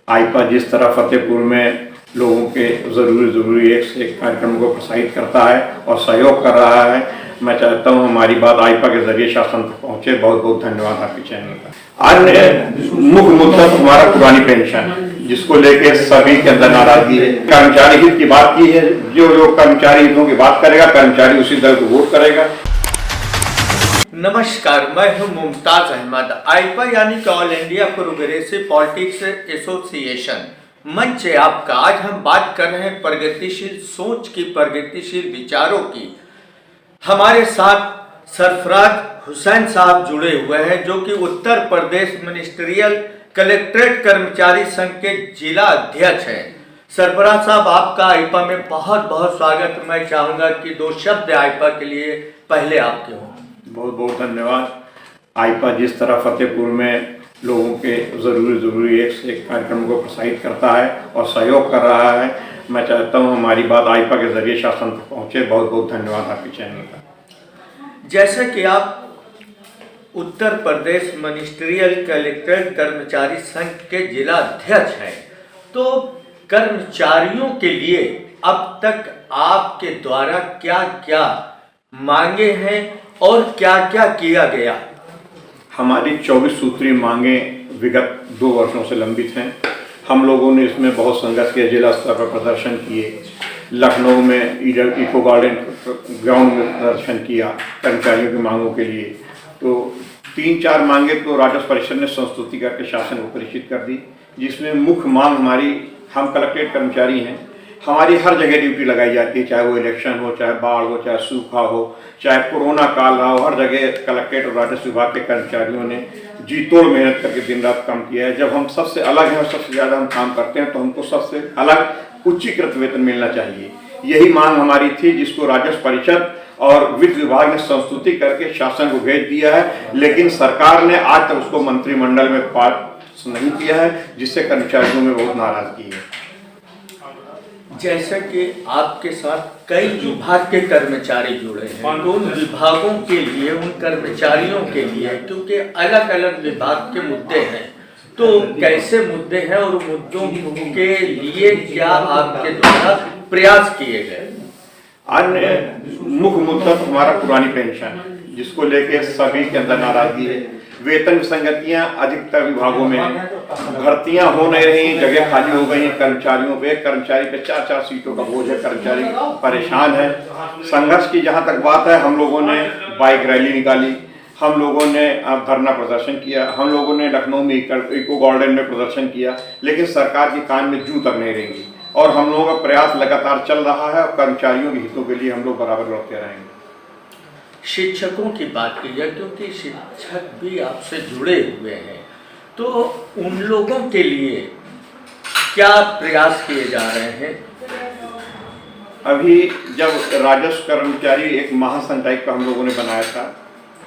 आईपा जिस तरह फतेहपुर में लोगों के ज़रूरी एक से एक कार्यक्रम को प्रोत्साहित करता है और सहयोग कर रहा है, मैं चाहता हूं हमारी बात आईपा के जरिए शासन तक पहुंचे। बहुत बहुत धन्यवाद आपके चैनल का। आज मुख्य मुद्दा हमारा पुरानी पेंशन, जिसको लेके सभी के अंदर नाराजगी है। कर्मचारी हित की बात की है, जो लोग कर्मचारी हितों की बात करेगा, कर्मचारी उसी दल को वोट करेगा। नमस्कार, मैं हूं मुमताज अहमद। आईपा यानी कि all India progressive politics association मंच है आपका। आज हम बात कर रहे हैं प्रगतिशील सोच की, प्रगतिशील विचारों की। हमारे साथ सरफराज हुसैन साहब जुड़े हुए हैं, जो कि उत्तर प्रदेश मिनिस्ट्रियल कलेक्ट्रेट कर्मचारी संघ के जिला अध्यक्ष हैं। सरफराज साहब, आपका आईपा में बहुत बहुत स्वागत। मैं चाहूंगा कि दो शब्द आईपा के लिए पहले आपके हों। बहुत बहुत धन्यवाद। आईपा जिस तरह फतेहपुर में लोगों के ज़रूरी एक से एक कार्यक्रम को प्रोत्साहित करता है और सहयोग कर रहा है, मैं चाहता हूं हमारी बात आईपा के जरिए शासन तक पहुंचे। बहुत बहुत धन्यवाद आपके चैनल का। जैसे कि आप उत्तर प्रदेश मिनिस्ट्रियल कलेक्ट्रेट कर्मचारी संघ के जिला अध्यक्ष हैं, तो कर्मचारियों के लिए अब तक आपके द्वारा क्या क्या मांगे हैं और क्या क्या किया गया? हमारी 24 सूत्री मांगे विगत 2 वर्षों से लंबित हैं। हम लोगों ने इसमें बहुत संघर्ष किया, जिला स्तर पर प्रदर्शन किए, लखनऊ में इको गार्डन ग्राउंड में प्रदर्शन किया कर्मचारियों की मांगों के लिए। तो 3-4 मांगे तो राजस्व परिषद ने संस्तुति करके शासन को परिचित कर दी, जिसमें मुख्य मांग हमारी, हम कलेक्ट्रेट कर्मचारी हैं, हमारी हर जगह ड्यूटी लगाई जाती है, चाहे वो इलेक्शन हो, चाहे बाढ़ हो, चाहे सूखा हो, चाहे कोरोना काल रहा हो, हर जगह कलेक्ट्रेट और राजस्व विभाग के कर्मचारियों ने जी तोड़ मेहनत करके दिन रात काम किया है। जब हम सबसे अलग हैं और सबसे ज़्यादा हम काम करते हैं, तो हमको सबसे अलग उच्चीकृत वेतन मिलना चाहिए। यही मांग हमारी थी, जिसको राजस्व परिषद और वित्त विभाग ने संस्तुति करके शासन को भेज दिया है, लेकिन सरकार ने आज तक उसको मंत्रिमंडल में पास नहीं किया है, जिससे कर्मचारियों में बहुत नाराजगी है। जैसा कि आपके साथ कई विभाग के कर्मचारी जुड़े हैं, तो उन विभागों के लिए, उन कर्मचारियों के लिए, क्योंकि अलग अलग विभाग के मुद्दे हैं, तो कैसे मुद्दे हैं और मुद्दों के लिए क्या आपके द्वारा प्रयास किए गए? अन्य मुख्य मुद्दा हमारा पुरानी पेंशन, जिसको लेके सभी के अंदर नाराजगी है। वेतन विसंगतियां अधिकतर विभागों में, भर्तियां हो नहीं रही, जगह खाली हो गई हैं कर्मचारियों पे। कर्मचारी पे 4-4 सीटों का बोझ है, कर्मचारी परेशान है। संघर्ष की जहां तक बात है, हम लोगों ने बाइक रैली निकाली, हम लोगों ने धरना प्रदर्शन किया, हम लोगों ने लखनऊ में इको गार्डन में प्रदर्शन किया, लेकिन सरकार की कान में जूं तक नहीं रहेंगी। और हम लोगों का प्रयास लगातार चल रहा है और कर्मचारियों के हितों के लिए हम लोग बराबर लड़ते रहेंगे। शिक्षकों की बात की जाए, क्योंकि शिक्षक भी आपसे जुड़े हुए हैं, तो उन लोगों के लिए क्या प्रयास किए जा रहे हैं? अभी जब राजस्व कर्मचारी एक महासंघ टाइप का हम लोगों ने बनाया था,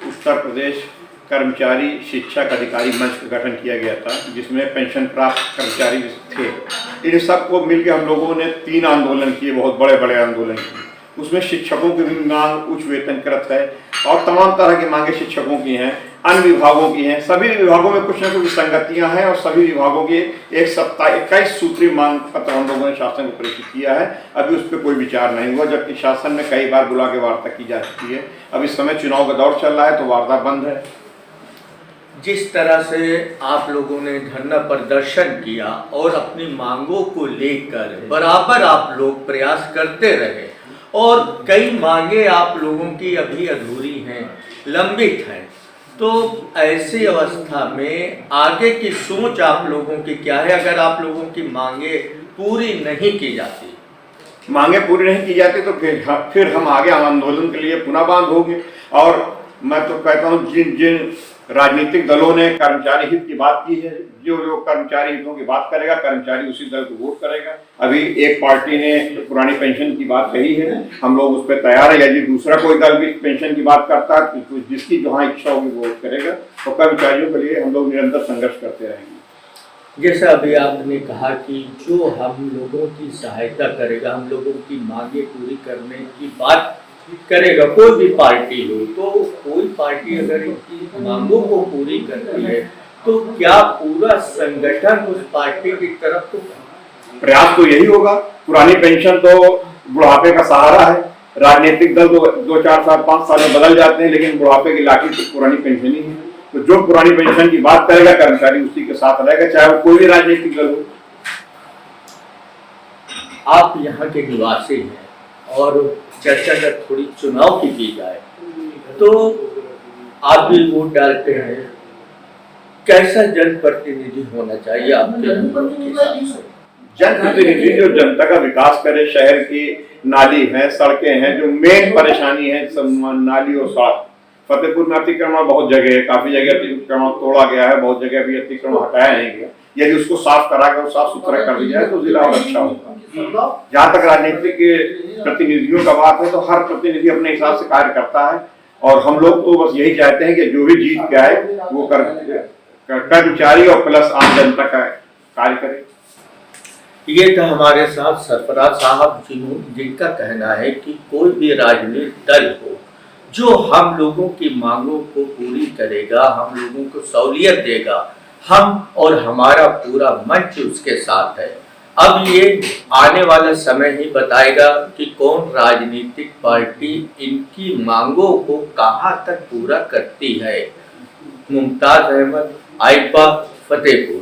उत्तर प्रदेश कर्मचारी शिक्षक अधिकारी मंच का गठन किया गया था, जिसमें पेंशन प्राप्त कर्मचारी थे। इन सबको मिलकर हम लोगों ने 3 आंदोलन किए, बहुत बड़े बड़े आंदोलन किए। उसमें शिक्षकों की भी मांग उच्च वेतनकृत है और तमाम तरह की मांगे शिक्षकों की हैं, अन्य विभागों की हैं। सभी विभागों में कुछ न कुछ विसंगतियां हैं और सभी विभागों की एक सप्ताह 21 सूत्री मांग पत्र हम लोगों ने शासन को प्रेषित किया है। अभी उस पर कोई विचार नहीं हुआ, जबकि शासन में कई बार बुला के वार्ता की जा चुकी है। अब इस समय चुनाव का दौर चल रहा है, तो वार्ता बंद है। जिस तरह से आप लोगों ने धरना प्रदर्शन किया और अपनी मांगों को लेकर बराबर आप लोग प्रयास करते रहे, और कई मांगे आप लोगों की अभी अधूरी हैं, लंबित हैं, तो ऐसी अवस्था में आगे की सोच आप लोगों की क्या है? अगर आप लोगों की मांगे पूरी नहीं की जाती, मांगे पूरी नहीं की जाती, तो फिर हम आगे आंदोलन के लिए पुनः बांध होंगे। और मैं तो कहता हूँ, जिन जिन राजनीतिक दलों ने कर्मचारी हित की बात की है, जो लोग कर्मचारी हितों की बात करेगा, कर्मचारी उसी दल को वोट करेगा। अभी एक पार्टी ने पुरानी पेंशन की बात कही है, हम लोग उस पर तैयार है। यदि दूसरा कोई दल भी पेंशन की बात करता है, तो जिसकी जहाँ इच्छा होगी वो वोट करेगा। और कर्मचारियों के लिए हम लोग निरंतर संघर्ष करते रहेंगे। जैसा अभी आपने कहा कि जो हम लोगों की सहायता करेगा, हम लोगों की मांगे पूरी करने की बात करेगा, कोई भी पार्टी हो, तो कोई पार्टी अगर इनकी मांगों को पूरी करती है, तो क्या पूरा संगठन उस पार्टी की तरफ तो प्रयास तो यही होगा। पुरानी पेंशन तो बुढ़ापे का सहारा है। राजनीतिक दल तो 2, 4 साल 5 साल में बदल जाते हैं, लेकिन बुढ़ापे की लाठी तो पुरानी पेंशन ही है। तो जो पुरानी पेंशन की बात करेगा कर्मचारी उसी के साथ रहेगा, चाहे वो कोई भी राजनीतिक दल हो। आप यहाँ के निवासी हैं और चर्चा जब थोड़ी चुनाव की जाए तो आप भी वोट डालते हैं, कैसा जनप्रतिनिधि होना चाहिए आपके अनुभव के हिसाब से? जनप्रतिनिधि जो जनता का विकास करे, शहर की नाली है, सड़कें हैं, जो मेन परेशानी है नाली और सड़क। फतेहपुर में अतिक्रमण बहुत जगह है, काफी जगह अतिक्रमण तोड़ा गया है, बहुत जगह भी अतिक्रमण हटाया नहीं गया। यदि उसको साफ करा कर साफ सुथरा कर दिया जाए तो जिला और अच्छा होगा। जहाँ तक राजनीतिक प्रतिनिधियों का बात है तो हर प्रतिनिधि अपने हिसाब से कार्य करता है, और हम लोग तो बस यही चाहते हैं कि जो भी जीत के आए वो कर्मचारी और प्लस आम जनता का कार्य करे। ये था हमारे साथ सरफराज साहब जिनका कहना है कि कोई भी राजनीतिक दल हो जो हम लोगों की मांगों को पूरी करेगा, हम लोगों को सहूलियत देगा, हम और हमारा पूरा मंच उसके साथ है। अब ये आने वाला समय ही बताएगा कि कौन राजनीतिक पार्टी इनकी मांगों को कहां तक पूरा करती है। मुमताज अहमद, आईपा, फतेहपुर।